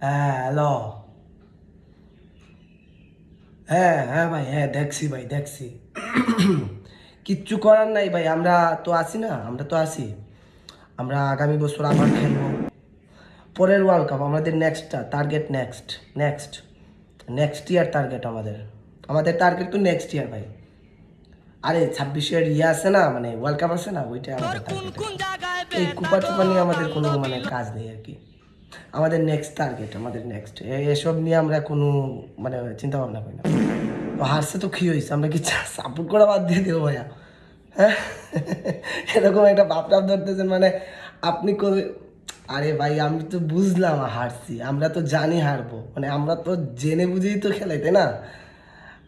হ্যাঁ হ্যালো। হ্যাঁ হ্যাঁ ভাই, হ্যাঁ দেখছি ভাই, দেখছি। কিচ্ছু করার নাই ভাই, আমরা তো আছি না, আমরা তো আছি। আমরা আগামী বছর আবার খেলবো পরের ওয়ার্ল্ড কাপ। আমাদের নেক্সটটা target, next next next year target আমাদের। আমাদের টার্গেট তো নেক্সট ইয়ার ভাই। আরে 26-এর ইয়ে আছে না, মানে ওয়ার্ল্ড কাপ আছে না, ওইটা আমাদের টার্গেট। এই কুপা টুপা নিয়ে আমাদের কোনো মানে কাজ নেই আর কি। আমাদের নেক্সট টার্গেট, আমাদের নেক্সট এসব নিয়ে আমরা কোনো মানে চিন্তা ভাবনা করি না। তো হারছে তো কী হয়েছে, আমরা কি সাপোর্ট করা বাদ দিয়ে দেবো ভাইয়া? হ্যাঁ, এরকম একটা ভাবটাপ ধরতেছেন মানে আপনি করে। আরে ভাই আমি তো বুঝলাম হারছি, আমরা তো জানি হারবো, মানে আমরা তো জেনে বুঝেই তো খেলাই, তাই না?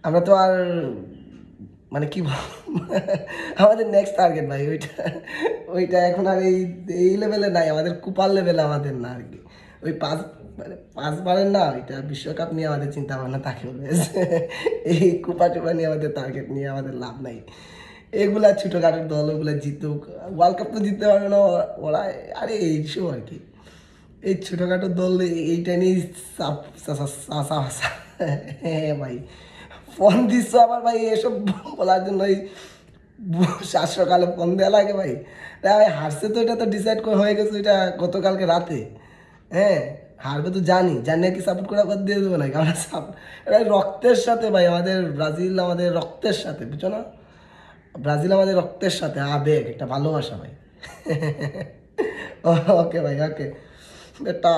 আমরা তো আর মানে কি আমাদের নেক্সট টার্গেট ভাই ওইটা। ওইটা এখন আর এই লেভেলে নাই, আমাদের কুপার লেভেলে আমাদের না আর কি। ওই মানে 5বারের না, ওইটা বিশ্বকাপ নিয়ে আমাদের চিন্তা ভাবনা থাকে বলে। এই কুপা টুপা নিয়ে আমাদের টার্গেট নিয়ে আমাদের লাভ নাই। এগুলা ছোটোখাটো দল, ওগুলা জিতুক, ওয়ার্ল্ড কাপ তো জিততে পারবে না ওরা। আরে এইসব আর কি, এই ছোটোখাটো দল এইটা নিয়ে হ্যাঁ ভাই, ফোন দিচ্ছ আবার ভাই এসব বলার জন্য। এই সকালে ফোন দেওয়া লাগে ভাই? ভাই হারছে তো, এটা তো ডিসাইড হয়ে গেছে এটা গতকালকে রাতে। হ্যাঁ, হারবে তো জানি, জানিয়ে কি সাপোর্ট করা বাদ দিয়ে দেবো নাকি? আমরা এটা রক্তের সাথে ভাই, আমাদের ব্রাজিল আমাদের রক্তের সাথে, বুঝছো না? ব্রাজিল আমাদের রক্তের সাথে, আবেগ, একটা ভালোবাসা ভাই। ওকে ভাই, ওকে, এটা